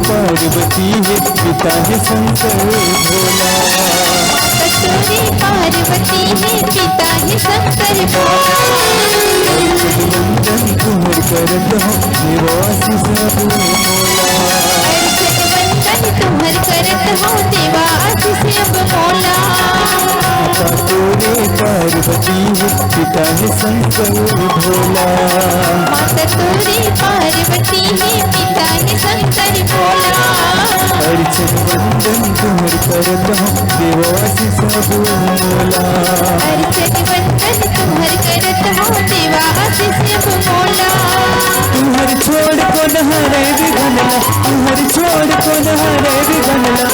पार्वती है पिता है शंकर भोला। पार्वती है पिता है शंकर भोला। वंदन तुम्हर करत हो देवासी सब मोला। वंदन तुम्हर करत हो देवासी सब मोला। तोरे पार्वती है पिता है शंकर भोला। माता तोरे पार्वती है पिता है शंकर भोला। अर्चन वंदन तुम्हर करत हो देवासी सब मोला। अर्चन वंदन तुम्हर करत हो देवासी सब मोला। तुम्हर छोड़ को नहरे विघनला, तुम्हर छोड़ को नहरे विघनला।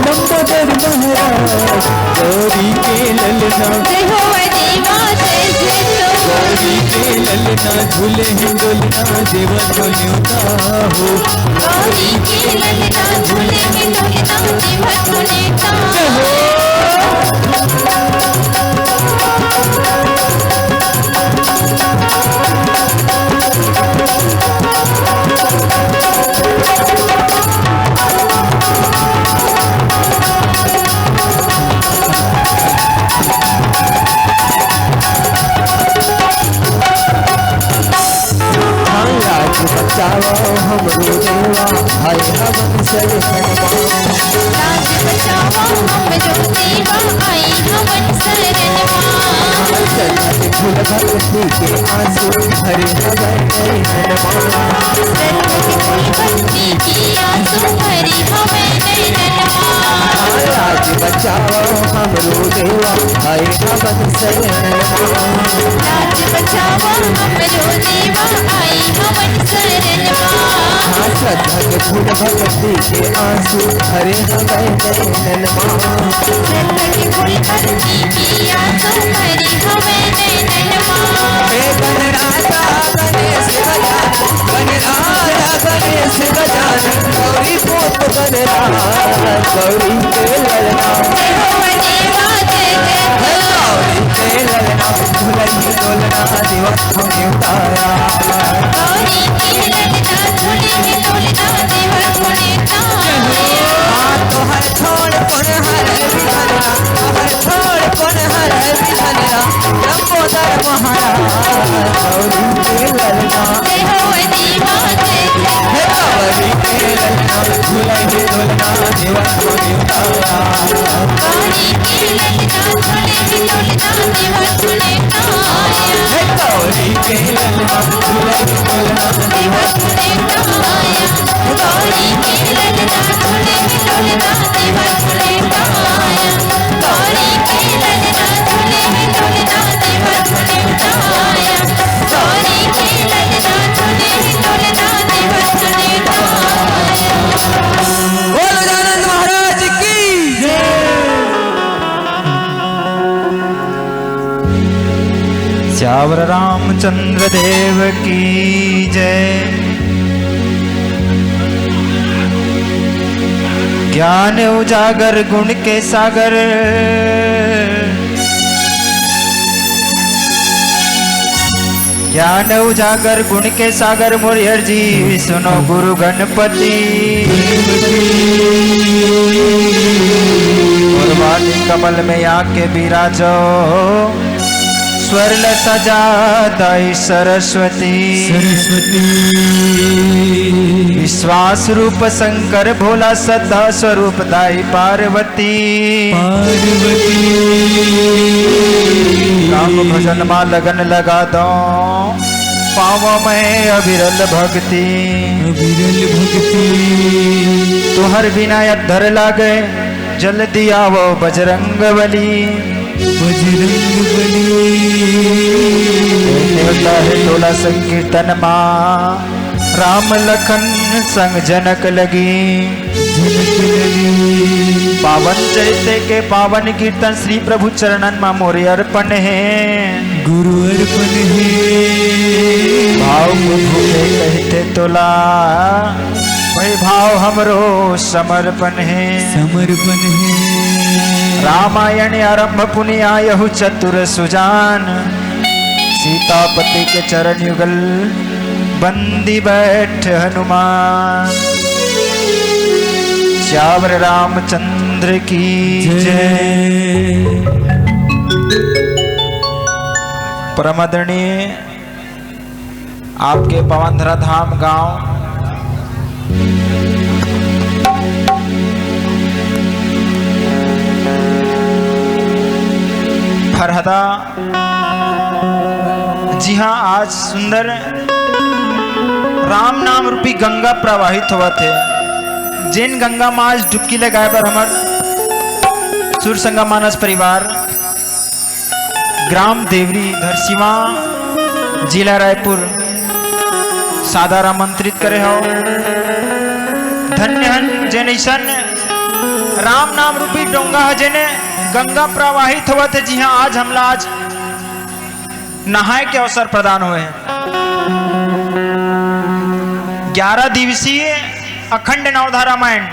नंबर महाराज गौरी के ललना। जय हो देवा जय जय हो। गौरी के ललना झूले हिंडोलना देवा झोलता हो। गौरी के ललना झूले हिंडोलना देवा झोलता हो। बचाओ हमरो देवा हाय हवन सर लाज बचाओ हमरो देवा आई हवन शरणवा। सरस्वती फूल भक्ति के आंसू हरे हवन नयनवा। सरस्वती फूल भक्ति की आंसू हरे हवन नयनवा। लाज बचाओ हमरो देवा हाय हवन शरणवा। लाज बचाओ हमरो देवा आई हवन शरणवा। श्रद्धा के फूल भक्ति के आंसू हरे हवन नयनवा। श्रद्धा के फूल भक्ति की आंसू हरे हवन नयनवा। हे गणराजा गणेश गजानन, गणराजा गणेश गजानन। गौरी पोत गणराज गौरी के ललना। जय हो देवा जय जय हो। गौरी के ललना ही डोलना दिवस को निउताया गौरी के ललना झूले में डोलना देवर झूले ताया हाँ तोहर छोड़ कौन हरे बिधनरा तोहर छोड़ कौन हरे बिधनरा लंबोदर महाराज गौरी के ललना जय हो दीवा जय हे गौरी के ललना झूले ही डोलना दिवस को निउताया गौरी के ललना झूले में डोलना देवर झूले ताया हे गौरी के ललना झूले ही डोलना देवर झूले ताया गौरी के ललना झूले में डोलना देवर झूले ताया गौरी के ललना झूले में डोलना देवर झूले ताया गौरी के ललना झूले में डोलना देवर झूले ताया बोल गजानन महाराज की श्यावर रामचंद्र देव की जय। ज्ञान उजागर गुण के सागर ज्ञान उजागर गुण के सागर मुरियर जी सुनो गुरु गणपति वाली कमल में आके विराजो स्वरल सजा दाई सरस्वती विश्वास रूप शंकर भोला सदा स्वरूप दाई पार्वती राम भजन मां लगन लगा दो पाव में अविरल भक्ति तुहर बिना अधर लागे जल्दी आवो बजरंग बली देवता है टोला संकीर्तन माँ राम लखन संग जनक लगी पावन चैते के पावन कीर्तन श्री प्रभु चरणन माँ मोरे अर्पण है गुरु अर्पण है भाव भूले कहते तोला वही भाव हमरो समर्पण है रामायण आरंभ पुनि आयहु चतुर सुजान सीतापति के चरण युगल बंदी बैठ हनुमान श्यावर रामचंद्र की जय। परमदरणीय आपके पवनधरा धाम गांव फरहदा जी हाँ आज सुंदर राम नाम रूपी गंगा प्रवाहित हुआ थे जिन गंगा माँ आज डुबकी लगाए पर हमार सुर संगा मानस परिवार ग्राम देवरी धरसीवा जिला रायपुर सादर आमंत्रित करे हो धन्य हन जेनेशन राम नाम रूपी डोंगा है जेने गंगा प्रवाहित हुआ थे। जी हाँ आज हमला आज नहाए के अवसर प्रदान हुए हैं। 11 दिवसीय अखंड नवधा रामायण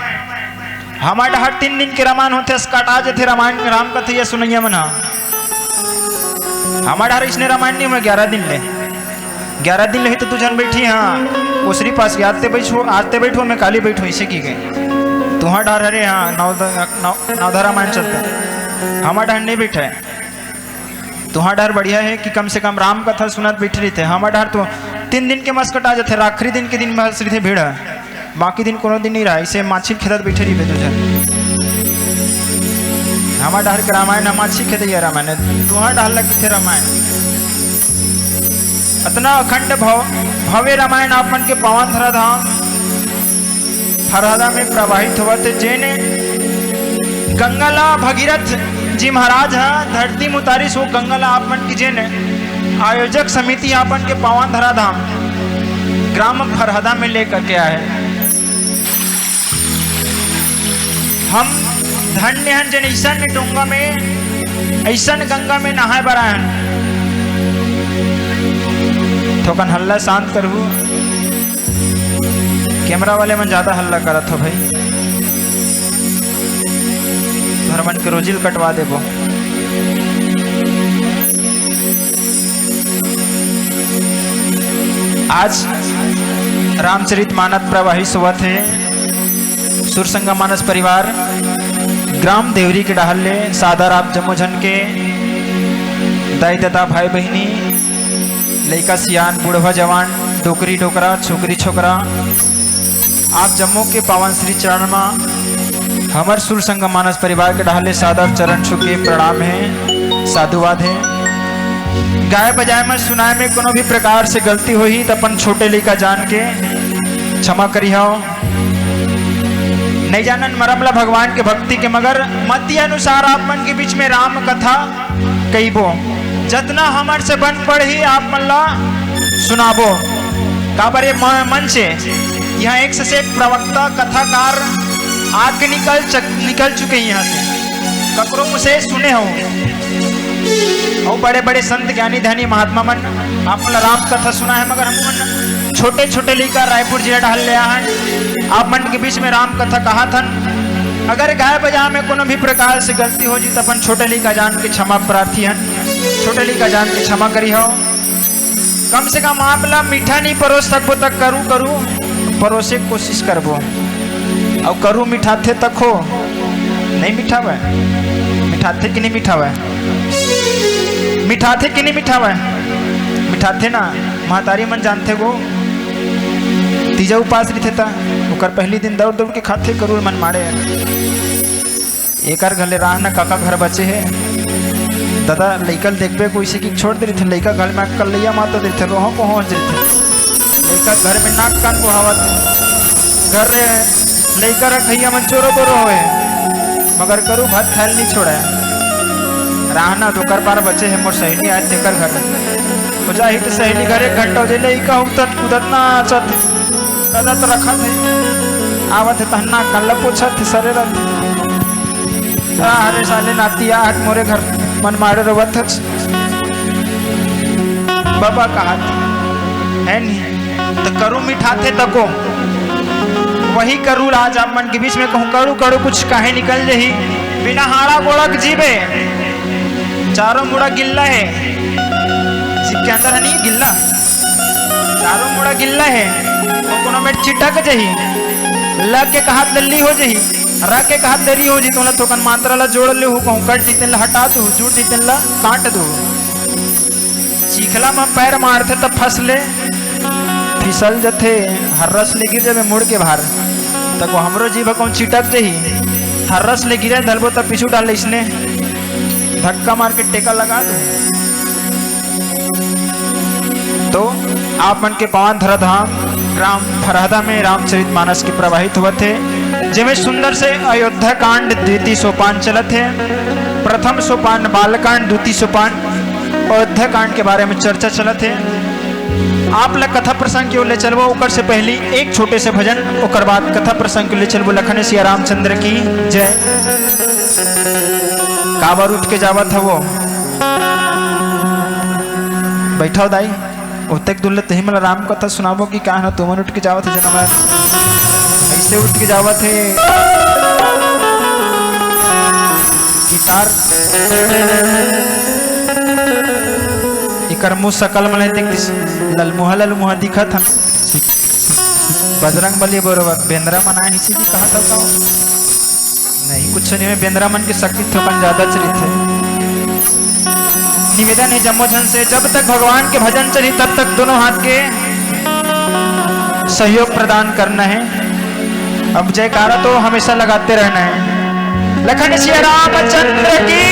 हमारे हर 3 दिन के रामायण होते स्कटा थे रामायण राम कथे या सुनैया मना हमारे हर इसने रामायण नहीं हुआ 11 दिन ले 11 दिन ले तो तू जन बैठी हाँ उसरी पास आते बैठो आते बैठो मैं काली बैठो इसे की गई तुहा डर अरे हाँ नवधा रामायण चलते हमारा डर नहीं बैठा है तुहा डर बढ़िया है कि कम से कम राम कथा सुनत बैठ रही थे हमारा डर तो 3 दिन के मस्कट आ जाते आखिरी दिन के दिन में थे भीड़ बाकी दिन कोनो दिन नहीं रहा इसे माछी खेतत बैठे रही तुझे हमारा डर के रामायण माछी खेत रामायण तुहा डर लग थे रामायण इतना अखंड भव्य रामायण आपन के पवन धरा धाम फरहदा में प्रवाहित हुआ थे जेने गंगाला भगीरथ जी महाराज है धरती मुतारी सो गंगाला आपन की जेने आयोजक समिति आपन के पवन धरा धाम ग्राम फरहदा में लेकर के आए हम धन्य हैं जन ऐसा डोंगा में ऐसा गंगा में नहाए बरायन थोकन हल्ला शांत करबू कैमरा वाले में ज्यादा हल्ला करा था भाई धर्मन के रोजिल कटवा देबो आज रामचरित मानस प्रवाहित हुआ थे सुरसंगा मानस परिवार ग्राम देवरी के डहले सादर आप जमोजन के दाई दादा भाई बहनी लड़का सियान बूढ़वा जवान डोकरी डोकरा छोकरी छोकरा आप जम्मू के पावन श्री चरण में हमर सुरसंगा मानस परिवार के डहले सादर चरण छू के प्रणाम है साधुवाद है। गाय बजाय में सुनाए में कोनो भी प्रकार से गलती हुई तो अपन छोटे लड़का जान के क्षमा करी हो। नहीं जानन मरमला भगवान के भक्ति के मगर मति अनुसार आप मन के बीच में राम कथा कईबो जतना हमार से बन पड़ी आप मन ला सुनाबो काबर ये मन से यहाँ एक से एक प्रवक्ता कथाकार आके निकल चुके हैं यहाँ से ककरो मुझसे सुने हो और बड़े बड़े संत ज्ञानी धनी महात्मा मन आप मन राम कथा सुना है मगर हम मन छोटे छोटे लेकर रायपुर जिला डहल ले हैं आप मन के बीच में राम कथा कहा था। अगर गाय बजा में कोनो भी प्रकार से गलती हो जी तो अपन छोटे लेकर जान के क्षमा प्रार्थी हैं छोटे लेकर जान के क्षमा करी हो। कम से कम आप ला मीठा नहीं परोस सकबो तक करू परोसे कोशिश करबो और करू मिठाथे तक हो नहीं मिठावे मिठाथे कि नहीं मिठावे मिठाथे कि नहीं मिठावे मिठाथे ना महतारी मन जानते गो तीजा उपास रही था ओकर पहली दिन दौड़ दौड़ के खाते करूर मन मारे एकर घले राह न काका घर बचे है दादा लइकल देखबे कोई से की छोड़ दे थे लइका घर में कल लिया माता दे थे रोह पहुंच रहे थे लइका घर में नाक कान को हवा घर रे लइका रखैया मन चोरो बोरो होए मगर करू भात खाल नहीं छोड़ा राहना दोकर पार बचे है मोर सहेली आज देकर घर हो जाही तो सहेली घर 1 घंटा हो जाए लइका उतर उधरना चत दादा तो रखा थे आवत है तहना कल पूछा थे सरे रहते अरे साले नाती आज मोरे घर मन मारे रोवत बाबा कहा है नहीं तो करू मिठाते तको वही करू आज आप मन के बीच में कहूँ करू करू कुछ काहे निकल जही बिना हाड़ा गोड़क जीवे चारों मुड़ा गिल्ला है सिक्के अंदर है नहीं गिल्ला चारों मुड़ा गिल्ला है वो कोनो में चिटक जही लग के कहा दल्ली हो जही रख के कहा दरी हो जी तो कन मात्रा ला जोड़ ले हो कहूँ कट दीते हटा दू जुड़ दीते काट दू सीखला में पैर मारते तब फंस ले फिसल जथे हर रस ले गिर जब मुड़ के बाहर तक वो हमरो जीभ कौन चिटक जही हर रस ले गिरे धलबो तब पीछू डाल इसने धक्का मार के टेका लगा दो। तो आप मन के पावन धराधाम ग्राम फरहदा में रामचरित मानस के प्रवाहित हुए थे जिसमें सुंदर से अयोध्या कांड द्वितीय सोपान चलत है। प्रथम सोपान बालकांड द्वितीय सोपान अयोध्या कांड के बारे में चर्चा चलत है। आप लग कथा प्रसंग की ले चलबो ओकर से पहली एक छोटे से भजन ओकर बाद कथा प्रसंग के ले चलबो लखन सिया रामचंद्र की जय। काबर उठ के जावत है वो बैठा दाई उतक दुल्ले तही मला राम कथा सुनाबो कि क्या ना तुमन उठ के जावत है जना ऐसे उठ के जावत है गिटार इकर मुँह सकल मन देख ललमुहा दिखत हम बजरंग बली बरोबर बेंद्रा मनाए इसी की कहा था नहीं कुछ नहीं है बेंद्रा मन की शक्ति थोपन ज्यादा चलित है। निवेदन है जम्मोजन से जब तक भगवान के भजन चली तब तक दोनों हाथ के सहयोग प्रदान करना है। अब जयकारा तो हमेशा लगाते रहना है। लखन सिया रामचंद्र की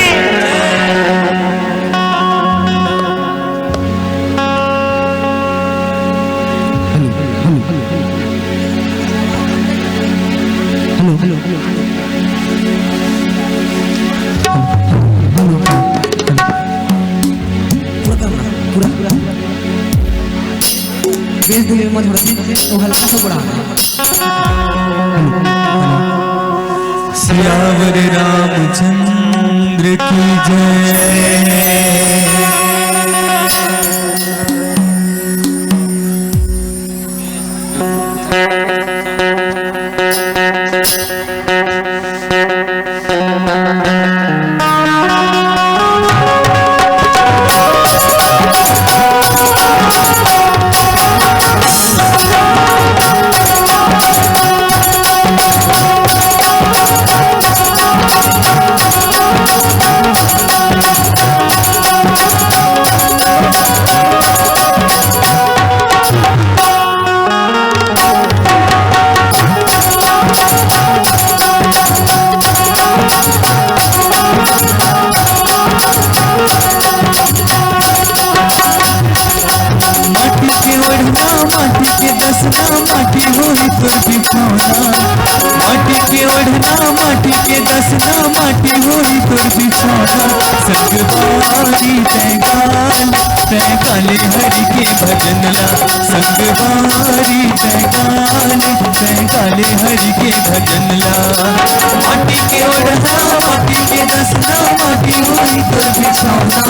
सियावर रामचंद्र की जय। माटी के दसना माटी होई तोर बिछौना संगवारी तैगाले हरि के भजन ला संगवारी तैगाले हरि के भजन ला माटी के ओढ़ना माटी के दसना माटी होई तोर बिछौना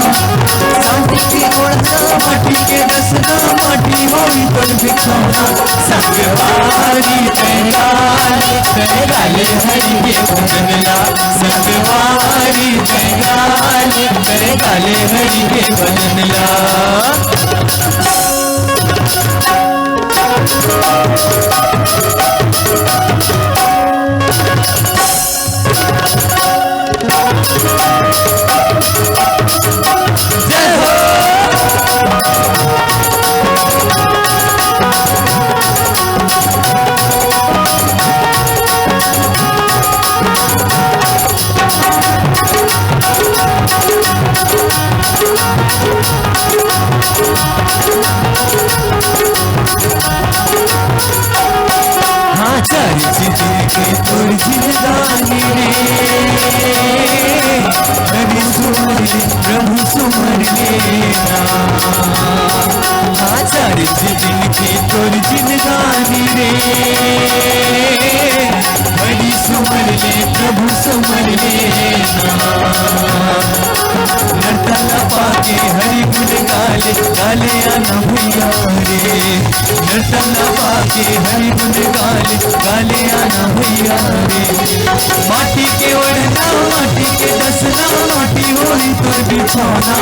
माटी के ओढ़ना माटी के दसना माटी होई तोर बिछौना संगवारी तैगाले हरि के भजन ला संगवारी तैगाले हरि के भजन ला तोर जिंदगानी रे हरि सुमर ले प्रभु सुमर लेना सारे दिन के तोर जिंदगानी रे हरि सुमर ले प्रभु सुमर लेना नटला पाके हरि गुण गाले गाले आना भैया रे नटला पाके हरि गुण गाले गाले आना भैया रे माटी के ओढ़ना माटी के दसना माटी होई तोर बिछौना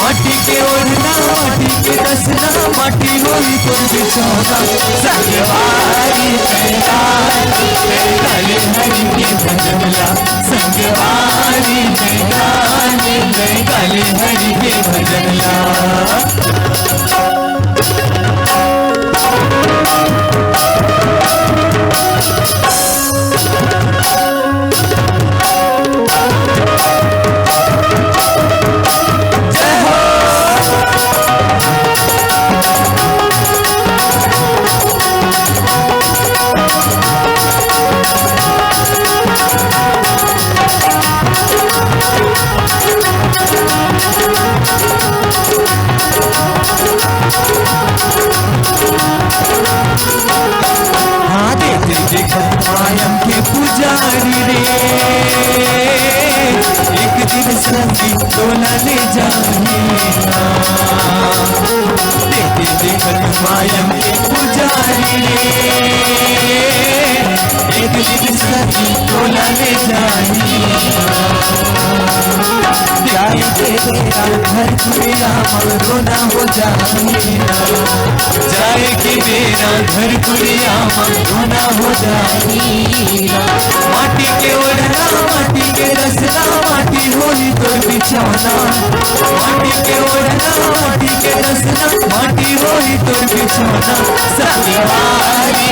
माटी के ओढ़ना माटी के दसना माटी होई तोर बिछौना संगवारी तैगाले हरि के भजन ला संगवारी तैगाले हरि के भजन ला मायम के पुजारी रे एक दिन संगी डोला ले जाएगा देखते देखत मायम के पुजारी रे एक दिन संगी डोला ले जाएगा जाए के बेरा घर कुरिया रोना हो जाएगा जाए के बेरा घर कुरिया रोना हो जाएगा माटी के ओढ़ना माटी के रसना माटी होई तोर बिछौना माटी के ओढ़ना माटी के रसना माटी होई तोर बिछौना संगवारी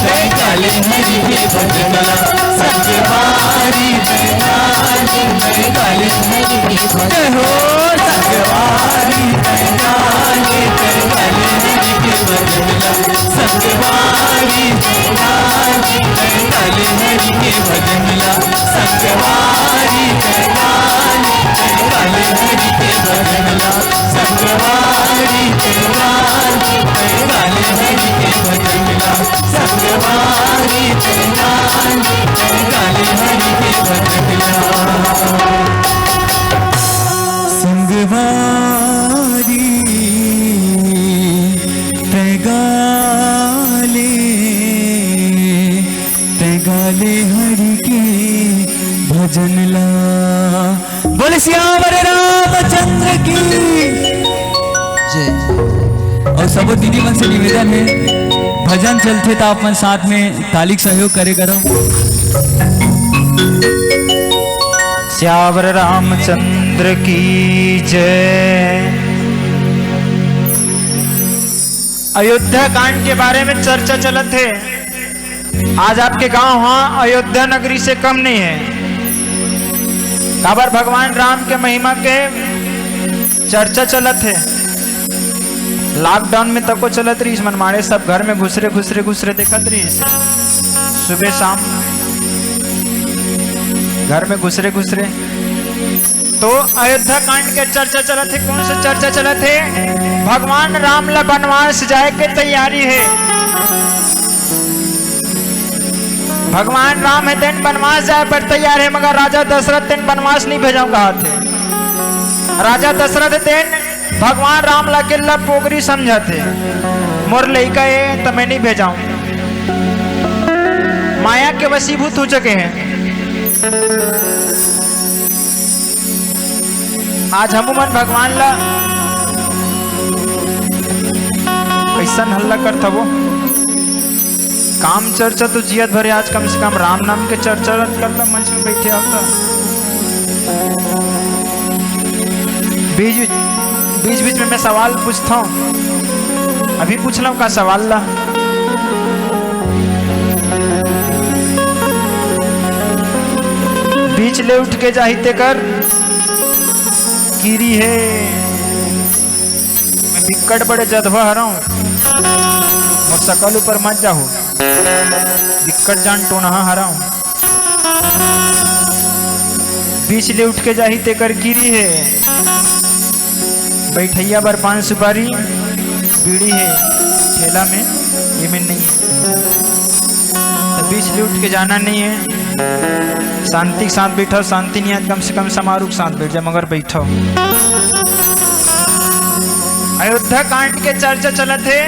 तैगाले हरि के भजन ला संगवारी तैगाले हरि के भजन हो संगवारी तैगाले हरि के भजन ला संगवारी तैगाले हरि के भजन ला संगवारी तैगाले हरि के भजन ला संगवारी तैगाले हरि के भजन ला संगवारी तैगाले हरि के भजन ला संगवारी तैगाले हरि के भजन ला बोले श्यावर रामचंद्र की जय। और सब दीदी मन से निवेदन है भजन चलते तो अपन साथ में तालिक सहयोग करे करो। श्यावर रामचंद्र की जय। अयोध्या कांड के बारे में चर्चा चलत है। आज आपके गांव हाँ अयोध्या नगरी से कम नहीं है। काबर भगवान राम के महिमा के चर्चा चलत है। लॉकडाउन में तक को चलत रही मनमाड़े सब घर में घुसरे देखत रही सुबह शाम। घर में घुसरे घुसरे। तो अयोध्या कांड के चर्चा चलत है। कौन सा चर्चा चलत है? भगवान राम ला वनवास जाए के तैयारी है। भगवान राम है तेन वनवास जाए पर तैयार है, मगर राजा दशरथ तेन वनवास नहीं भेजा कहा थे। राजा दशरथ तेन भगवान राम ला किल्ला पोगरी समझा थे, मोर लइका है तो मैं नहीं भेजाऊं। माया के वशीभूत हो चुके हैं। आज हम मन भगवान ला कैसा हल्ला करता वो काम चर्चा तो जियत भरे। आज कम से कम राम नाम के चर्चा करता मंच में बैठे आता। बीच बीच में मैं सवाल पूछता हूँ। अभी पूछ ला का सवाल ला। बीच ले उठ के जाहिते कर कीरी है। मैं बिक्कट बड़े जदवा हरा हूँ और सकल ऊपर मत जाओ। बिक्कट जान टोना हरा हूँ। बीच ले उठ के जाहिते कर कीरी है। बैठैया बर पान सुपारी बीड़ी है ठेला में, ये में नहीं है। तो बीच ले उठ के जाना नहीं है। शांति के साथ बैठो। शांति नहीं है कम से कम समारोह के साथ बैठ जाओ, मगर बैठो। अयोध्या कांड के चर्चा चलत है।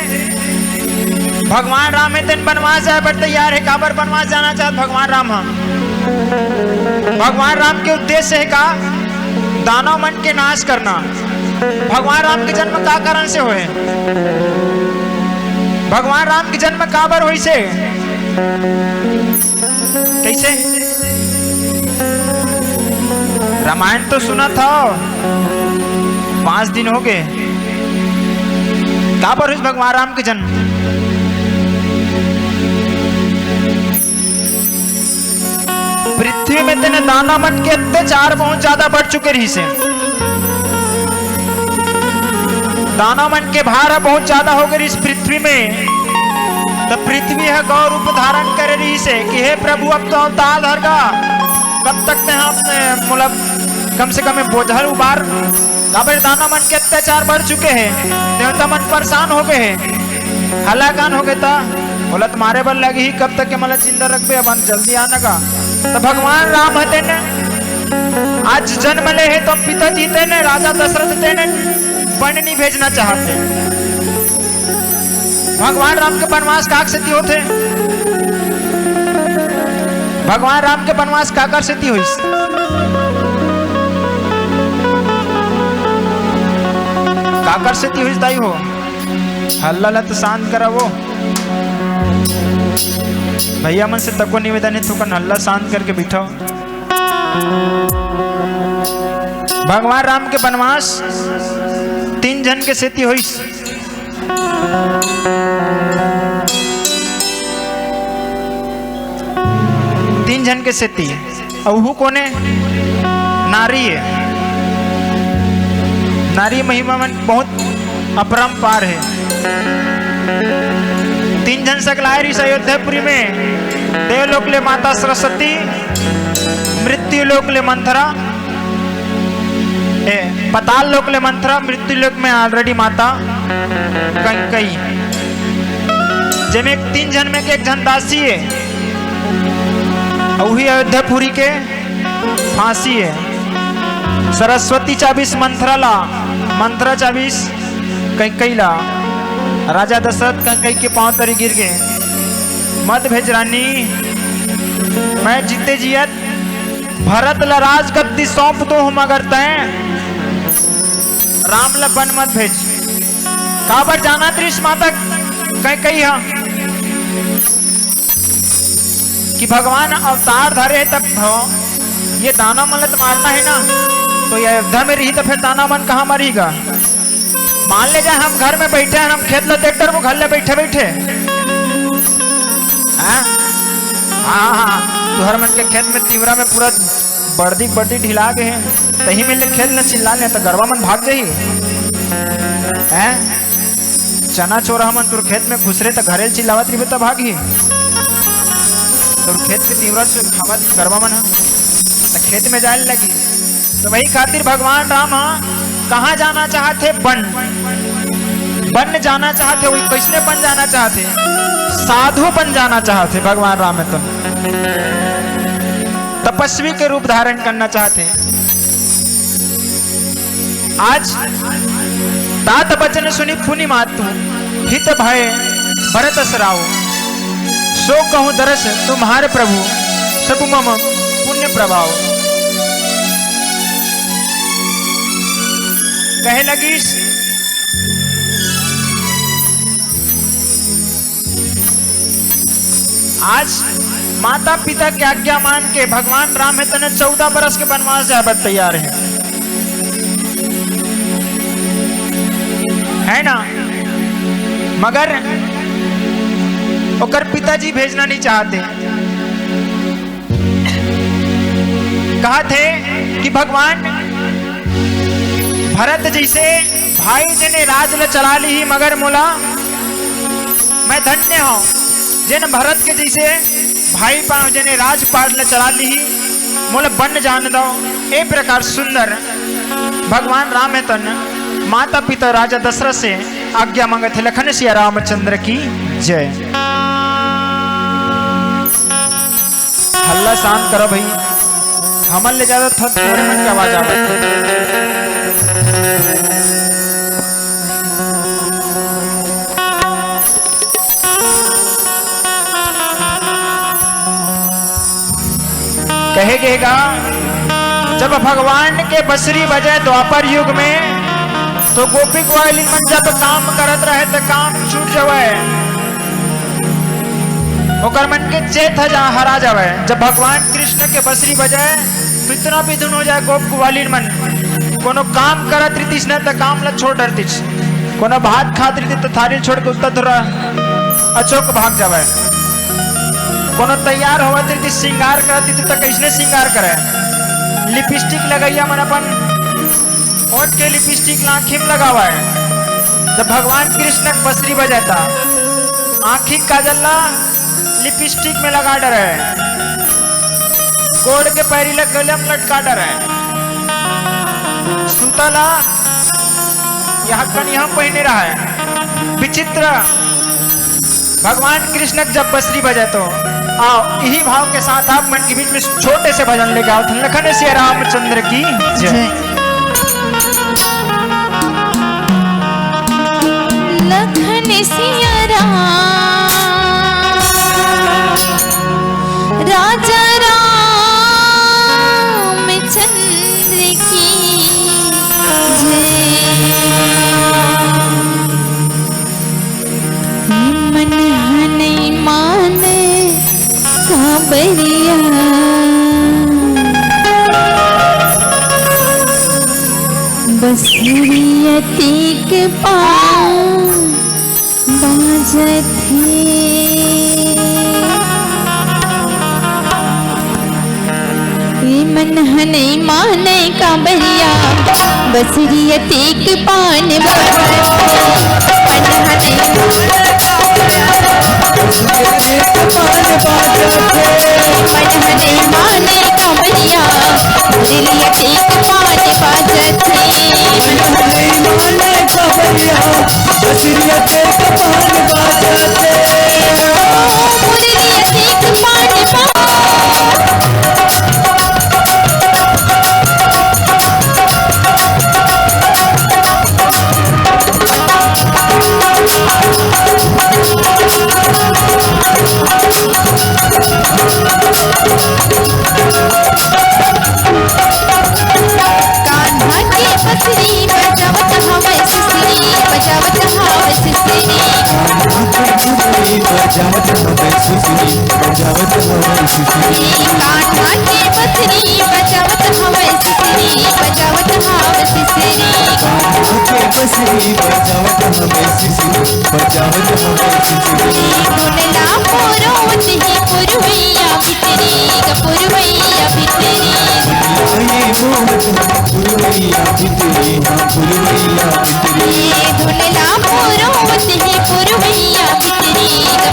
भगवान राम है तेन वनवास जाए पर तैयार है। काबर वनवास जाना चाहत भगवान राम हम? भगवान राम के उद्देश्य है का? दानव मन के नाश करना। भगवान राम के जन्म का कारण से हुए? भगवान राम के जन्म काबर हुई से? कैसे? रामायण तो सुना था, 5 दिन हो गए। काबर हुई भगवान राम के जन्म? पृथ्वी में तेने दानव मन के अत्याचार बहुत ज्यादा बढ़ चुके रही से। दानव मन के भार बहुत ज्यादा हो गए इस पृथ्वी में। तो पृथ्वी है गौ रूप धारण कर रही से कि हे प्रभु अब तो अवतार धर का। कब तक मतलब कम से कम बोझल उबार। दानव मन के अत्याचार बढ़ चुके हैं। देवता मन परेशान हो गए हैं, हलाकान हो गए था। बोला तुम्हारे बल लगी ही कब तक के मतलब जिंदा रखबे, अब जल्दी आना का। तो भगवान राम हते ने आज जन्म ले है। तो पिताजी थे ने राजा दशरथ थे ने वन नहीं भेजना चाहते। भगवान राम के वनवास काक से होते? भगवान राम के वनवास काकर से हुई? काकर से हुई दाई हो? हल्ला ला तो शांत करा वो भैया मन से तको निवेदन है। तो हल्ला शांत करके बिठाओ। भगवान राम के वनवास 3 जन के सेती हुई। तीन जन के सेती अहू कोने? नारी है। नारी महिमा मन बहुत अपरंपार है। 3 जन सकलाए रही अयोध्यापुरी में। देवलोक ले माता सरस्वती, मृत्यु लोक ले मंथरा, पताल लोक ले मंथरा, मृत्यु लोक में ऑलरेडी माता कंकई। जिनमें 3 जन में के 1 जन दासी है। वही अयोध्यापुरी के फांसी है। सरस्वती 24 मंथरा ला, मंथरा 24 कंकई ला। राजा दशरथ कंकई के पांव तरी गिर गए। मत भेज रानी, मैं जीते जियत भरत ला राज गद्दी सौंप दो हूं, मगर तय राम लबन मत भेज। काबर जाना त्रिश माता कंकई हा कि भगवान अवतार धरे तब ये दानव मन तो मारना है ना। तो ये अयोध्या में रही तो फिर दानव मन कहाँ मरेगा? मान ले जाए हम घर में बैठे हैं, हम खेत ले ट्रैक्टर में घर ले बैठे बैठे हाँ तुहर मन के खेत में तीवरा में पूरा बर्दी ढिला गए हैं। तही में ले खेल न चिल्ला ले तो गरबा मन भाग जाही हैं। चना चोरा मन तुर खेत में घुसरे तो घरे चिल्लावत रही तो भागी। तो खेत के तीवरा से खावा गरबा मन तो खेत में जाने लगी। तो वही खातिर भगवान राम कहाँ जाना चाहते? बन जाना चाहते। वही कैसने बन जाना चाहते? साधु बन जाना चाहते भगवान राम। तो तपस्वी के रूप धारण करना चाहते। आज तात बचन सुनी पुनि मातु हित भय भरत सराओ। सो कहूँ दरस तुम्हारे प्रभु सब मम पुण्य प्रभाव। कहे लगी आज माता पिता की आज्ञा मान के भगवान राम है तने 14 बरस के वनवास जाए तैयार है ना। मगर ओकर पिताजी भेजना नहीं चाहते। कहा थे कि भगवान भरत जैसे भाई जने राज ल चला ली ही, मगर मोला मैं धन्य हूं जिन भरत के जैसे भाई पाव जने राजपाट ल चला ली ही, मोला बन जान दो। ए प्रकार सुंदर भगवान राम है तन माता पिता राजा दशरथ से आज्ञा मांगे थे। लखन सिया रामचंद्र की जय। हल्ला शांत करो भाई, हमन ले ज्यादा थोड़े मन की आवाज आवे। कहेगा जब भगवान के बसरी बजे द्वापर युग में, तो गोपी ग्वालिन मन जब काम करत रहे तो काम छूट जावे, ओकर मन के चेत हरा जावे। जब भगवान कृष्ण के बसरी बजे तो इतना भी धुन हो जाए गोप ग्वालिन मन कोनो काम करत रही न तो काम ला छोड़ डरती, कोनो भात खात रही तो थाली छोड़ के उत्तर थोड़ा अचोक भाग जावे। कोनो तैयार होवा थी श्रृंगार करती थी तो कैसने श्रृंगार करे? लिपस्टिक लगाइया मन अपन ओठ के लिपस्टिक आँखी में लगावा है। जब भगवान कृष्ण बसरी बजाता आँखी काजल लिपस्टिक में लगा डरे, गोड़ के पैरी लग गले में लटका डरे, सुतला यहाँ कन यहाँ पहने रहा है। विचित्र भगवान कृष्ण जब बसरी बजे तो आओ यही भाव के साथ आप मन के बीच में छोटे से भजन लेके आओ। लखन सिया रामचंद्र की जय। लखन सिया राम राजा रामचंद्र की जय। मन नहीं माने काबरिया, बसरियती के पाँव बाजत है। मन नहीं माने काबरिया, बसरियती के पान बाजत नहीं माने काबरिया, बसरियती के पान बाजत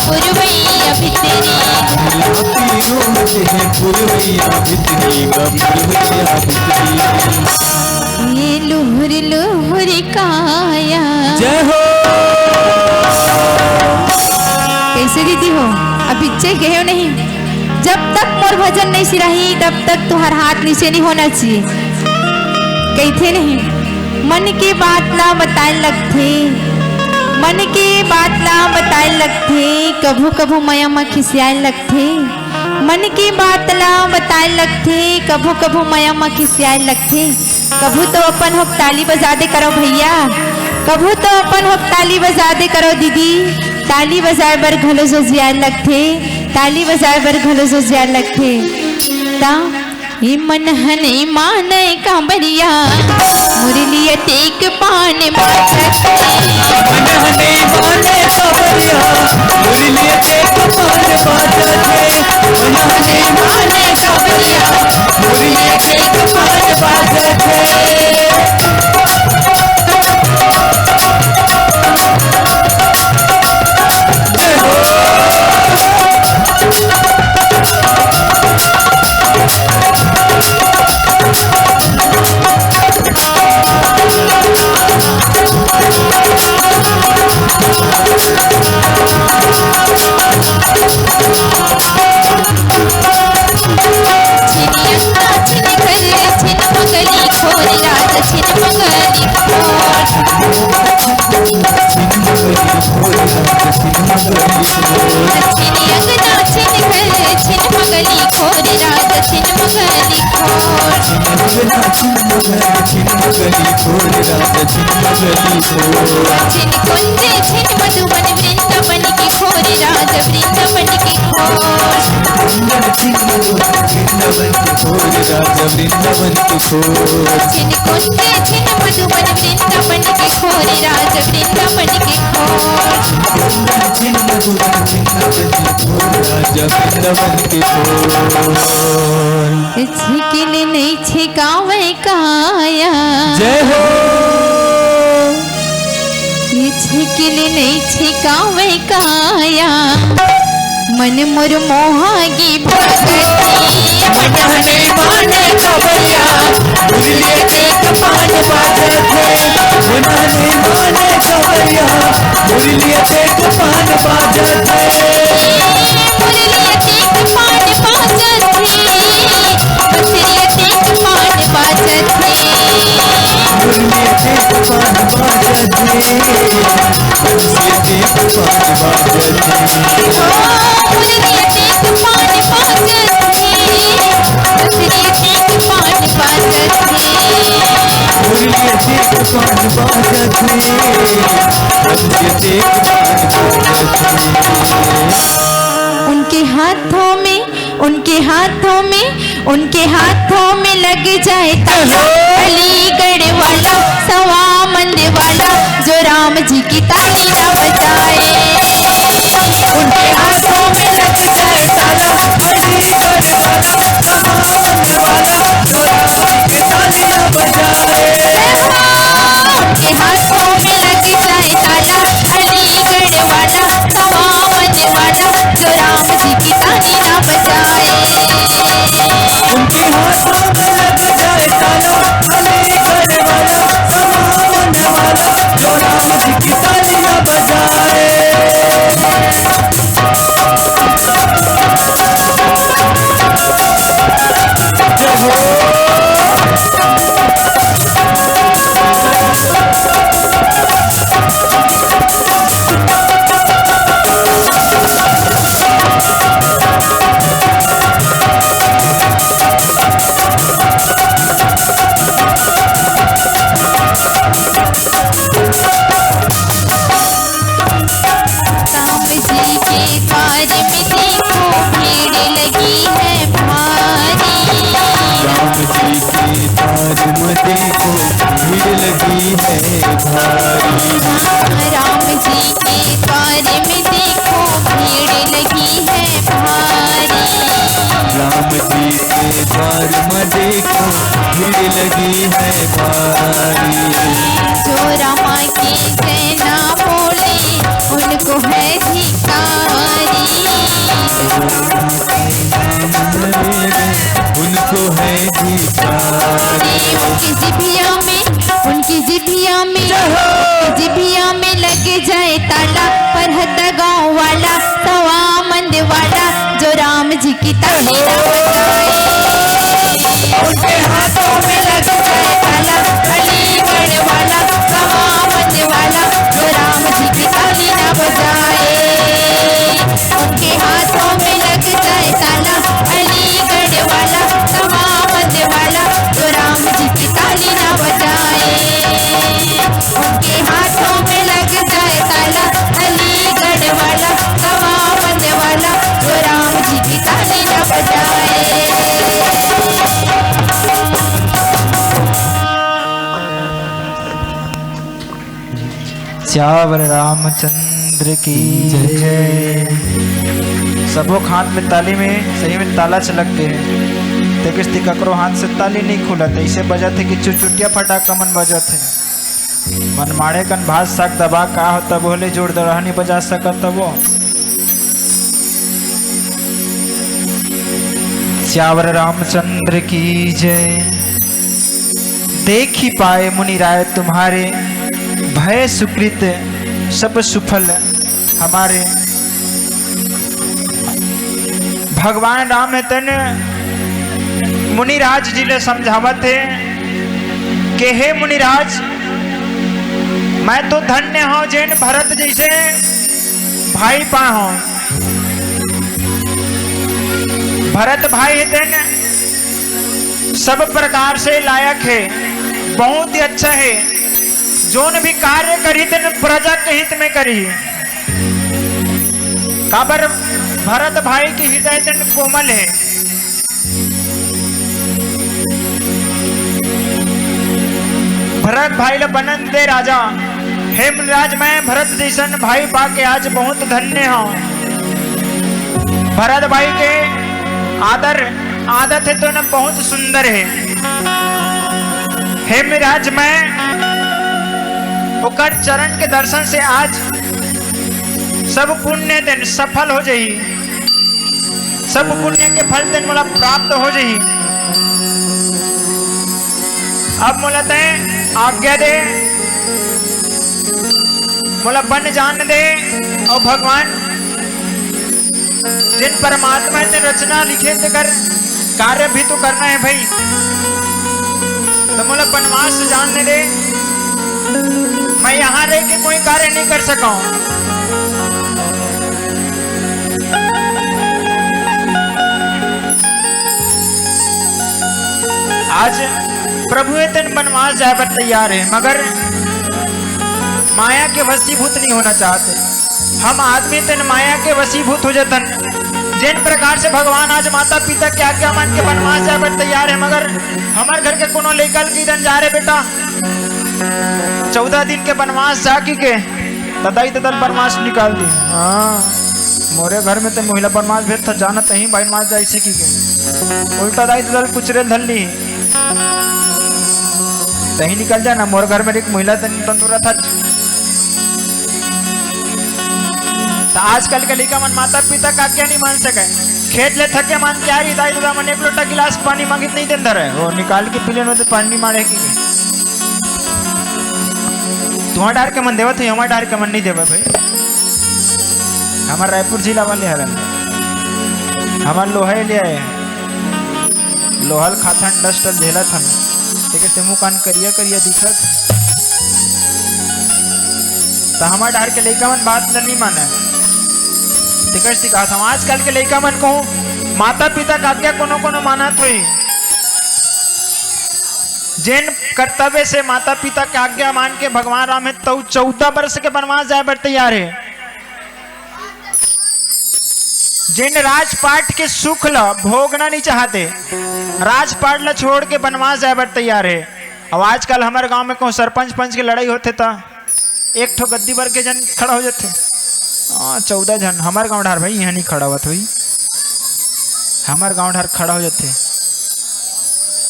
पुरवैया भितरी गाते हैं पुरवैया भितरी का पुरवैया भितरी। ये लुहुर लुहुर काया। जय हो। कैसे दीदी हो? अब पीछे गए हो नहीं? जब तक मोर भजन नहीं सिराही तब तक तुम्हार हाथ नीचे नहीं होना चाहिए। कहते नहीं मन की बात ना बताए लगते, मन की बात ना बताए लगते, कभू कभू मया में खिसियाए लगते। मन की बात ना बताए लगते, कभू कभू मया में खिसियाए लगते। कभू तो अपन हो ताली बजा दे करो भैया, कभू तो अपन हो ताली बजा दे करो दीदी। ताली बजाए बर घलो जो जिया लगते, ताली बजाए बर घलो जो जिया लगते। ता ये मन हने माने कांबरिया, मुरलिया टेक पान बाजते। मन हने माने कांबरिया, मुरलिया टेक पान बाजते। मन हने माने कांबरिया, मुरलिया टेक पान बाजते। छिन कुंजे छिन मधुबन वृंदावन की खोर, राज वृंदावन की खोर। छिन कुंजे छिन मधुबन वृंदावन की खोर, राज वृंदावन की खोर। छिकिल नहीं छिकावे काया। जय हो। ये छिकिल नहीं छिकावे काया, मन मोर मोहागी भगती। मन हने माने कांबरिया, मुरलिया टेक पान बाजते। मन हने माने कांबरिया, मुरलिया टेक पान बाजते। मुरलिया टेक पान बाजते, बसरिया टेक पान बाजते। मुरलिया टेक पान बाजते, मुरलिया टेक पान बाजते। मुरलिया टेक पान बाजते, बसरिया टेक पान बाजते। मुरलिया टेक पान बाजते, मुरलिया टेक पान बाजते। उनके हाथों में, उनके हाथों में, उनके हाथों में लग जाए ताला। अलीगढ़ वाला सवा मंद वाला, जो राम जी की ताली ना बजाए। उनके हाथों में लग जाए ताला, अलीगढ़ वाला सवा मंद वाला, जो राम की ताली ना बजाए। उनके हाथों में लग जाए ताला, अलीगढ़ वाला सवा मंद वाला, जो राम जी की ताली ना बजाए। उनके हाथों में लग जाए ताला, अलीगढ़ वाला सवा मंद वाला, जो राम जी की ताली ना बजाए। जय हो। राम जी के द्वार में देखो भीड़ लगी है भारी। राम जी के द्वार में देखो भीड़ लगी है भारी। राम जी के द्वार में देखो भीड़ लगी है भारी। राम जी के द्वार में देखो भीड़ लगी है भारी। जो रामा की जय ना बोले उनको है धिकारी। उनको है धिकारी। उनकी जिभिया में लग जाए ताला, फरहत गाँव वाला सवा मंद वाला जो राम जी की ताली ना बजाए। उनके हाथों में लग जाए ताला, अलीगढ़ वाला सवा मंद वाला जो राम जी की ताली ना बजाए। उनके हाथों में लग जाए ताला, अलीगढ़ वाला सवा मंद वाला जो राम जी की ताली ना बजाए। उनके हाथों में लग जाए ताला, अलीगढ़ वाला सवा मंद वाला जो राम जी की ताली ना बजाए। श्यावर रामचंद्र की जय। सबो हाथ में ताली में सही में ताला छलक गए। ते किस्ती ककरो हाथ से ताली नहीं खुलत, ऐसे बजत है कि चुचुटिया फटाका मन बजत है। मन माड़े कन भाज सक दबा का हो तब होले जोड़ दरहा नहीं बजा सकत तबो। श्यावर रामचंद्र की जय। देख ही पाए मुनि राय तुम्हारे, भय सुकृत सब सुफल हमारे। भगवान राम तन मुनिराज जी ले समझावत है कि हे मुनिराज, मैं तो धन्य हूं जैन भरत जैसे भाई पा हूं। भरत भाई तन सब प्रकार से लायक है, बहुत ही अच्छा है। जोन भी कार्य करी तन प्रजा के हित में करी। काबर भरत भाई की हृदय तन कोमल है। भरत भाई ल बनन दे राजा। हे मुनिराज, मैं भरत जैसन भाई पाके आज बहुत धन्य हूं। भरत भाई के आदत है तो न बहुत सुंदर है। हे मुनिराज, मैं ओकर चरण के दर्शन से आज सब पुण्य दिन सफल हो जाई। सब पुण्य के फल दिन मोला प्राप्त हो जाई। अब मोला ते आज्ञा दे, मोला बन जान दे। और भगवान जिन परमात्मा ने रचना लिखे थे कर कार्य भी तो करना है भाई। तो मोला वनवास जानने दे, मैं यहाँ रह के कोई कार्य नहीं कर सका हूं। आज प्रभु तन वनवास जाए पर तैयार है, मगर माया के वशीभूत नहीं होना चाहते। हम आदमी तन माया के वशीभूत हो जातन। जिन प्रकार से भगवान आज माता पिता के आज्ञा मान के वनवास जाए पर तैयार है, मगर हमारे घर के कोनो लेकर की दन जा रहे बेटा 14 दिन के वनवास जाके के तदाई तदन वनवास निकाल दी। हाँ, मोरे घर में तो महिला वनवास भेज था जाना तही वनवास जाए इसी की के उल्टा दाई तदल कुचरे धल ली तही निकल जाना। मोर घर में एक महिला तंदुरा था। तो आजकल के लड़का मन माता पिता का क्या नहीं मान सके। खेत ले थके मान के आ रही दाई दादा मन एक लोटा गिलास पानी मांगित नहीं देन धरे वो निकाल के पीले तो पानी मारे की तुम्हारा डार के मन देवत है, हमारा डार के मन नहीं देवा भाई। हमारा रायपुर जिला वाले हरन हमार लोहे ले आए लोहल खाथन डस्ट झेला था ठीक है मुँह कान करिया करिया दिखत। तो हमारा डार के लड़का मन बात नहीं माने टिकट सिखा था। आजकल के लड़का मन को माता पिता का आज्ञा कोनो कोनो मानत हुई। जिन कर्तव्य से माता पिता की आज्ञा मान के भगवान राम है तो 14 वर्ष के वनवास जाए पर तैयार है। जिन राजपाट के सुख ल भोगना नहीं चाहते, राजपाट ला छोड़ के वनवास जाए पर तैयार है। अब आजकल हमारे गांव में को सरपंच पंच की लड़ाई होते था एक ठो गद्दी भर के जन खड़ा हो जाते। 14 जन हमारे गांव ढार भाई यहाँ नहीं खड़ा हुआ थी। हमारे गांव ढार खड़ा हो जाते।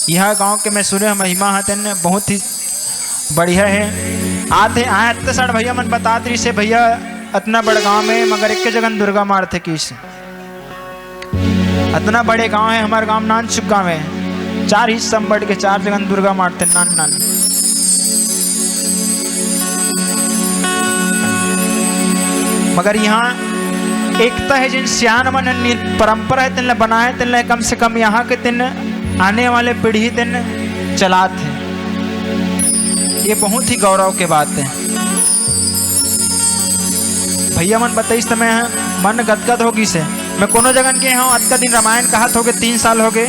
यह गांव के मैं सुने महिमा हतन बहुत ही बढ़िया है। आते आए इतने सारे भैया मन बता रही से भैया इतना बड़ गांव में मगर एक जगह दुर्गा मार थे किस इतना बड़े गांव है हमारे गांव नानचुक गांव है, 4 हिस्सा में बढ़ के 4 जगह दुर्गा मारते नान नान। मगर यहाँ एकता है, जिन सियान मन परंपरा है तिन बना है, तिन कम से कम यहाँ के तिन आने वाले पीढ़ी तिन चलात है। ये बहुत ही गौरव के बात है। भैया मन बताइस समय मन गदगद होगी से। मैं कोनो जगन के यहाँ आज का दिन रामायण कहा हो गए 3 साल हो गए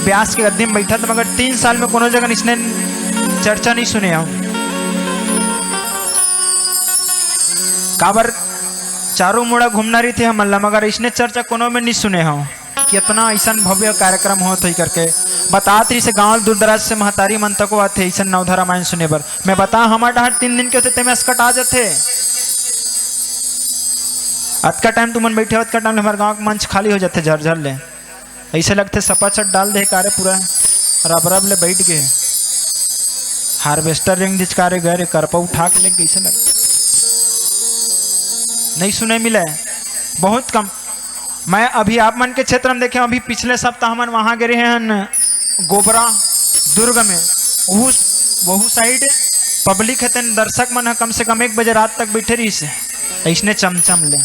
ब्यास के गद्दी में बैठा था, मगर 3 साल में कोनो जगन इसने चर्चा नहीं सुने हूँ। काबर चारों मुड़ा घूमना रही थे हम अल्लाह, मगर इसने चर्चा कोनो में नहीं सुने हूँ। कितना ऐसा भव्य कार्यक्रम हो तो करके बतात रही से गाँव दूर दराज से महतारी मन तक आते ऐसा नवधा रामायण सुने पर। मैं बता हमारे डहार 3 दिन के होते में अस्कट आ जाते। आज का टाइम तुमन बैठे आज का टाइम हमारे गांव का मंच खाली हो जाते झरझर ले। ऐसे लगते सपा छत डाल दे कारे पूरा रब रब ले बैठ गए। हार्वेस्टर रिंग दिचकारे गए करपा उठा के लेके ऐसे लगते नहीं सुने मिले बहुत कम। मैं अभी आप मन के क्षेत्र में देखे अभी पिछले सप्ताह मन वहां गए हैं गोबरा दुर्ग में। वहू साइड पब्लिक है तेन दर्शक मन कम से कम 1 बजे रात तक बैठे रही से ऐसने चमचम ले।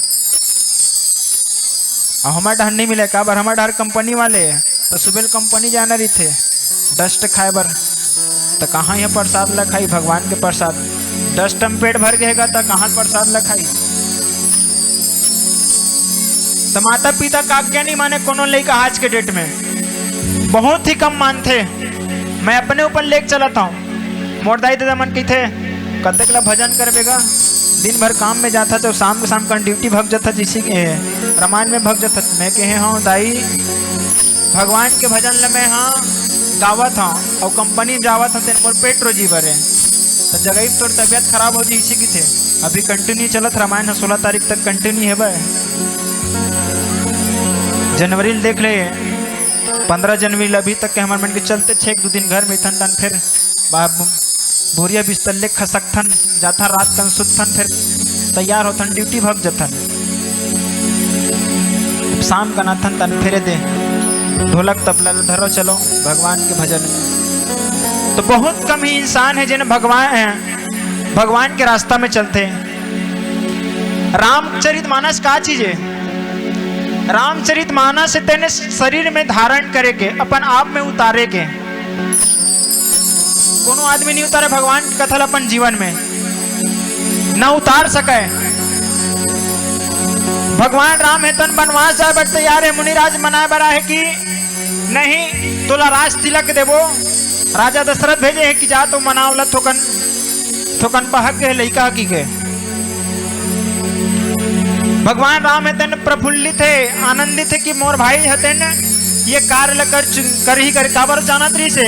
और हमारे डर नहीं मिले का बार हमारे डर कंपनी वाले तो सुबह कंपनी जाना रही थे डस्ट खाए बर, तो कहाँ ये प्रसाद ला खाई भगवान के प्रसाद। डस्ट में पेट भर गएगा तो कहाँ प्रसाद ला खाई। तो माता पिता का क्या नहीं माने कोनो लेकर आज के डेट में बहुत ही कम मानते। मैं अपने ऊपर लेके चलाता हूँ। मोरदाई दादा मन की थे कतक ला भजन करवेगा, दिन भर काम में जाता तो शाम को शाम का ड्यूटी भग जाता जिसी के रामायण में भग जाता। मैं कहे हाँ दाई भगवान के भजन ल मैं हाँ गावत हाँ और कंपनी में जावत हाँ तेरे पेट रोजी भरे तो जगह तोर तबियत खराब हो जी इसी की थे। अभी कंटिन्यू चलत रामायण 16 तारीख तक कंटिन्यू है भाई। जनवरी देख ले 15 जनवरी अभी तक के हमारे मन के चलते 6-2 दिन घर में थन तन फिर भूरिया बिस्तर ले खसकथन जाथा रात कन सुतथन फिर तैयार होथन ड्यूटी भग जथन। शाम का नाथन तन फिरे दे ढोलक तबला धरो चलो भगवान के भजन में। तो बहुत कम ही इंसान है जिन्हें भगवान के रास्ता में चलते हैं। रामचरितमानस का चीज है? रामचरितमानस तेने शरीर में धारण करे के अपन आप में उतारे के। कोनो आदमी नहीं उतारे भगवान की कथा अपन जीवन में न उतार सके। भगवान राम है तन बनवास जाए बट तैयार है मुनिराज मनाए बरा है कि नहीं तोला राज तिलक देवो। राजा दशरथ भेजे है कि जा तो मनावला थोकन थोकन बहक के लइका की के। भगवान राम है तन प्रफुल्लित है आनंदित है कि मोर भाई हतन ये कार्य कर ही कर काबर जानत रही से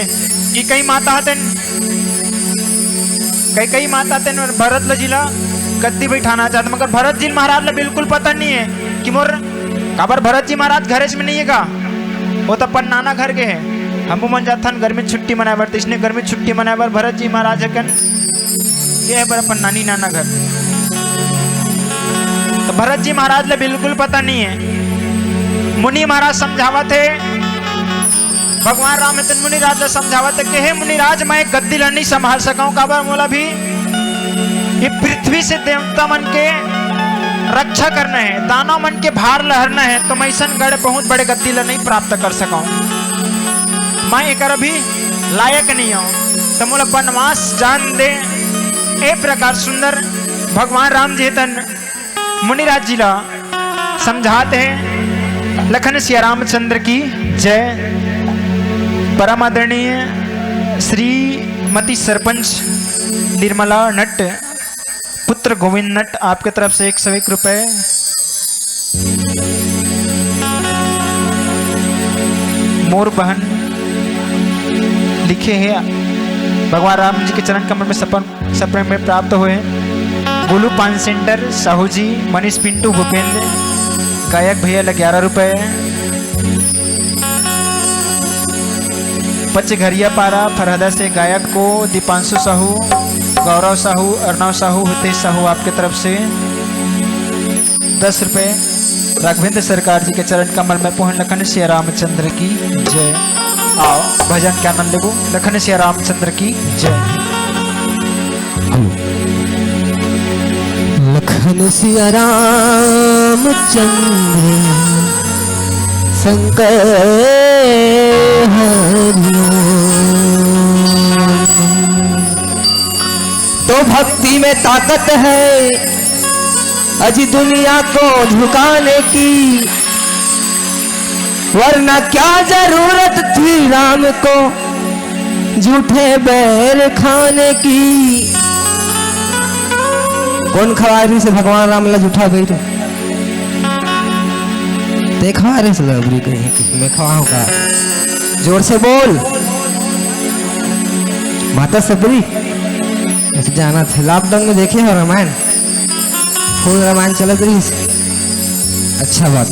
कि कई माता हतन कई माता तेन भरत ल जिला गद्दी बैठाना चाहते, मगर भरत जी महाराज ला बिल्कुल पता नहीं है कि मोर काबर भरत जी महाराज घर में नहीं है का। वो तो अपन नाना घर के है। हम मन जाथन घर में छुट्टी मनाए बर, तो इसने घर में छुट्टी मनाए बर भरत जी महाराज है ये है बर अपन नानी नाना घर। तो भरत जी महाराज ला बिल्कुल पता नहीं है। मुनि महाराज समझावा थे भगवान राम है मुनिराज ने समझावत कि हे मुनिराज मैं गद्दी ला नहीं संभाल सका हूं काबर मोला भी ये पृथ्वी से देवता मन के रक्षा करना है, दानव मन के भार लहरना है, तो मैं ऐसा गढ़ बहुत बड़े गद्दी ला नहीं प्राप्त कर सका हूं। मैं एक अभी लायक नहीं हूं तो मोला वनवास जान दे। ए प्रकार सुंदर भगवान राम जी तन मुनिराज जी ला समझाते हैं। लखन सिया रामचंद्र की जय। परम आदरणीय श्रीमती सरपंच निर्मला नट पुत्र गोविंद नट आपके तरफ से 101 रुपए मोर बहन लिखे हैं भगवान राम जी के चरण कमल में सपन में प्राप्त हुए। गोलू पान सेंटर साहू जी मनीष पिंटू भूपेंद्र गायक भैया ला 11 रुपए। पचघरिया पारा फरहदा से गायक को दीपांशु साहू गौरव साहू अर्णव साहू हितेश साहू आपके तरफ से 10 रुपए। राघवेंद्र सरकार जी के चरण कमल में पहुंच लखन श्री रामचंद्र की जय। आओ भजन के आनंद लेबो। लखन श्री रामचंद्र की जय। लखन सिया रामचंद्र शंकर तो भक्ति में ताकत है अजी दुनिया को झुकाने की, वरना क्या जरूरत थी राम को झूठे बैर खाने की। कौन खवारी से भगवान राम ला झूठा गई तो देखा रे सलबरी कहीं कि मैं खवाऊंगा। जोर से बोल माता सबरी। ऐसे जाना था लॉकडाउन में देखे हो रामायण, फुल रामायण चलत रही। अच्छा बात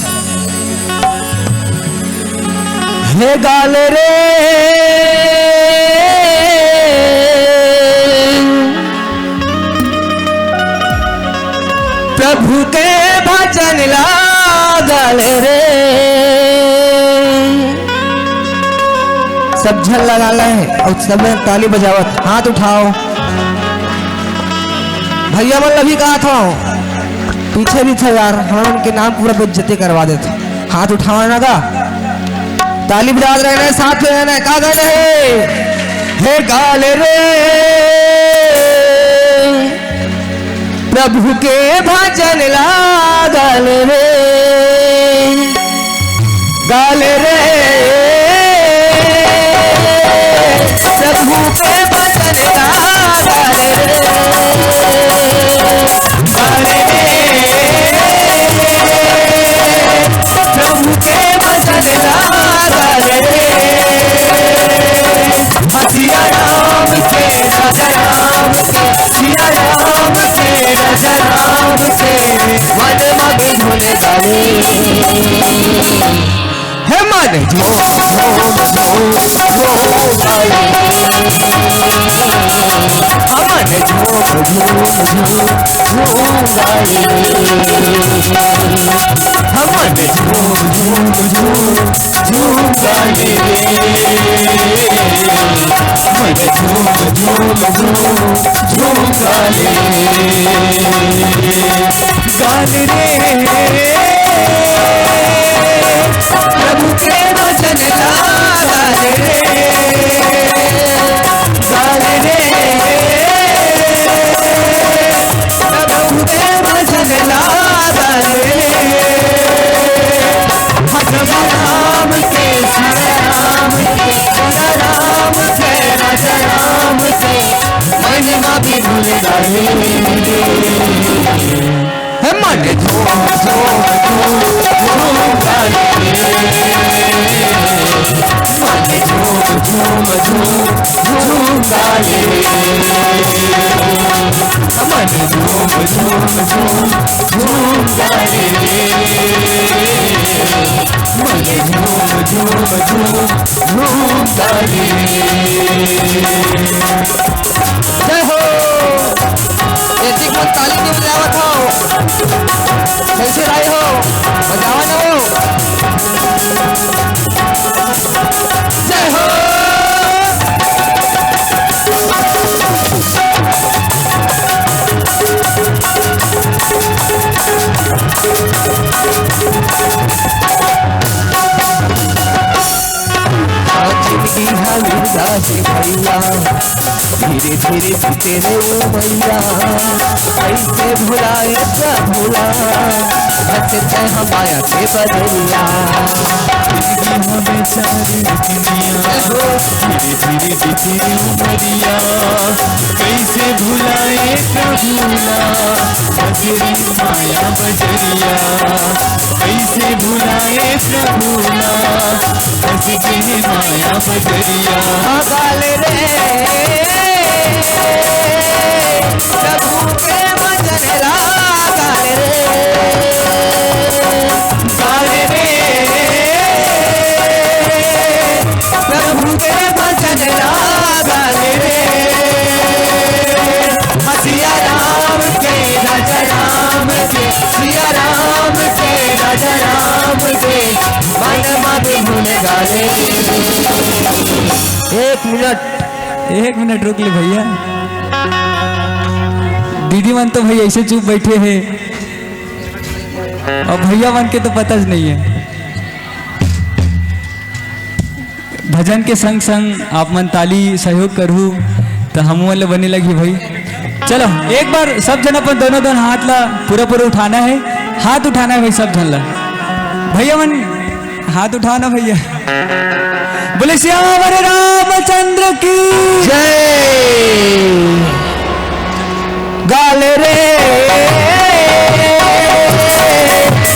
हे गाल रे प्रभु के भजन लागल रे। सब झल लगा है और सब ताली बजावत। हाथ उठाओ भैया मन अभी कहा था पीछे भी था यार, हम उनके नाम पूरा बेइज्जती करवा देते। हाथ उठाओ ना का ताली बजा रहना है, साथ में रहना है। का गाना है हे गाल रे प्रभु के भजन लागल रे। गाल रे प्रभु के भजन लागल रे। गाल रे प्रभु के भजन लागल रे। सिया राम के राजा राम के, सिया राम के राजा राम के मन मगे झोले गावे। हे मन झूम झूम झूम झूम गावे। मन झूम झूम झूम झूम गावे। मन झूम झूम झूम झूम गावे। मन झूम झूम झूम झूम गावे। गाल रे प्रभु के भजन लागल रे। गाल रे प्रभु के भजन लागल रे। भगवान राम के सिया राम के राम के राजा राम के महिमा भी भूल गए। मन झूम झूम झूम झूम गाले। मन झूम झूम झूम झूम गाले। मन झूम झूम झूम झूम गाले। मन झूम झूम झूम झूम गाले। जय हो। ऐसी को ताली नहीं बजावत हो, कैसे राय हो बजावा ना हो। जय हो। जिंदगी हाली दासी भैया धीरे धीरे बीते रे ओ मैया। कैसे भुलाए भुला बचते हमाया के बदलिया। जिंदगी हमें सारी दुनिया धीरे धीरे बीते रे ओ मैया। कैसे भुलाए भूला बजरी माया बजरिया। कैसे भुलाए भूला बजरी माया बजरिया। गाल रे प्रभु के भजन लागल रे। गाल रे प्रभु के भजन लागल रे। सिया राम के राजा राम के, सिया राम के राजा गाले। एक मिनट रुक ले भैया। दीदी मन तो भाई ऐसे चुप बैठे हैं और भैया मन के तो पता ही नहीं है। भजन के संग संग आप मन ताली सहयोग करू तो हम वाले बने लगी भाई। चलो एक बार सब जन अपन दोनों हाथ ला पूरा पूरा उठाना है, हाथ उठाना है भाई सब जन ला। भैया मन हाथ उठाना भैया। बोले श्यावर रामचंद्र की जय। गाले रे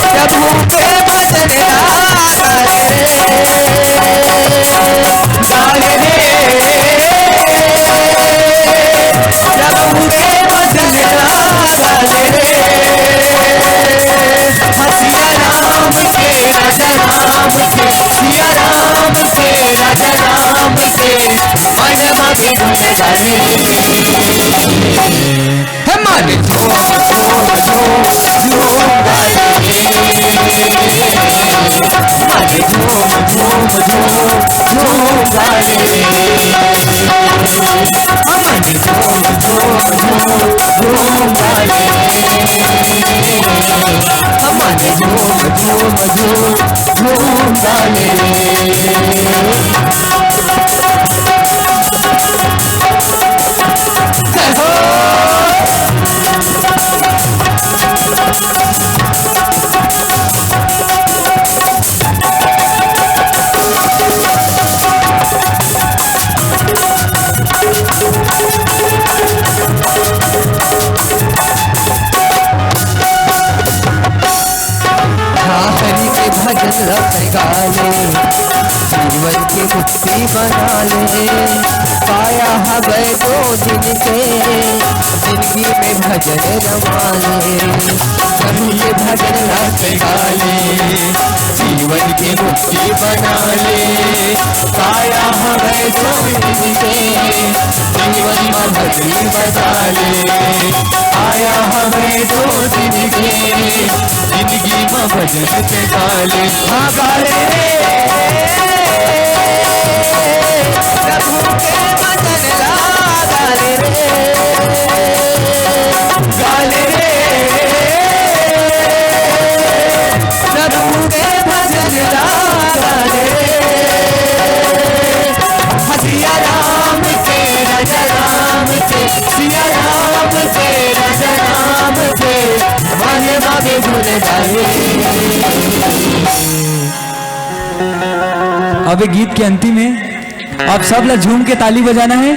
प्रभु के भजन गाले रे, प्रभु के भजन गाले रे। सिया राम के राजा राम के, सिया राम के राजा राम के, मन मागे धुन गाले। मन झूम झूम झूम झूम गाले, मन झूम झूम झूम झूम गाले, मन झूम झूम झूम झूम गाले, मन झूम झूम झूम झूम गाले। भजन रख गाले, जीवन की मुक्ति बना ले। पाया हवे 2 दिन के, जिंदगी में भजन रमा ले। प्रभु के भजन रख गाले, जीवन की मुक्ति बना ले। पाया हवे 2 दिन के, जीवन में भक्ति बजा ले। आया हमें 2 दिन के, जिंदगी में भजन के गाले। हाँ गाले रे प्रभु के भजन ला गाले रे, गाले रे प्रभु के भजन ला गाले रे। सिया राम के राजा राम के, सिया राम के राजा राम के, माने मागे धुन गाले। अब गीत के अंतिम में आप सब ला झूम के ताली बजाना है,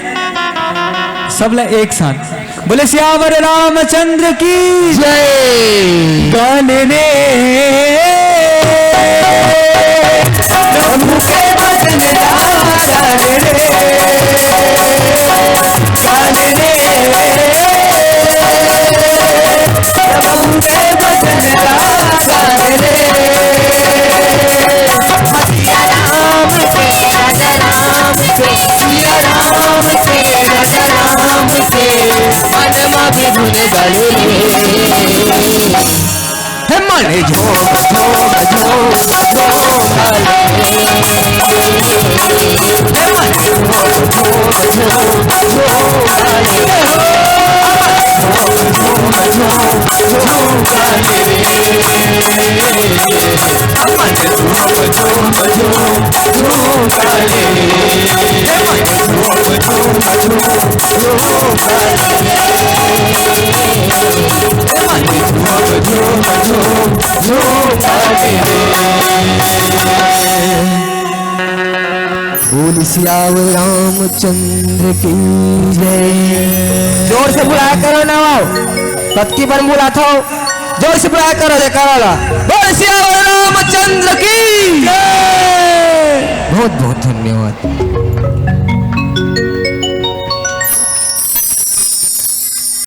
सब ला एक साथ। बोले श्यावर रामचंद्र की जय। गाने ने प्रभु के भजन ला गाले रे, गाले रे प्रभु के भजन ला गाले रे। सिया राम के राजा राम के, सिया राम के राजा राम के, मन मागे धुन गाले रे। मन झूम झूम झूम झूम गाले, मन झूम झूम झूम झूम गाले, झूम झूम झूम गाले, मन झूम झूम झूम झूम गाले, मन झूम झूम झूम झूम गाले, मन झूम झूम झूम गाले। बोल सियावर रामचंद्र की जय। जोर से बुलाया करो ना, कत्की बन बुलाता हो, जोर से बुलाया करो रे करो। बोल सियावर रामचंद्र की जय। बहुत बहुत धन्यवाद।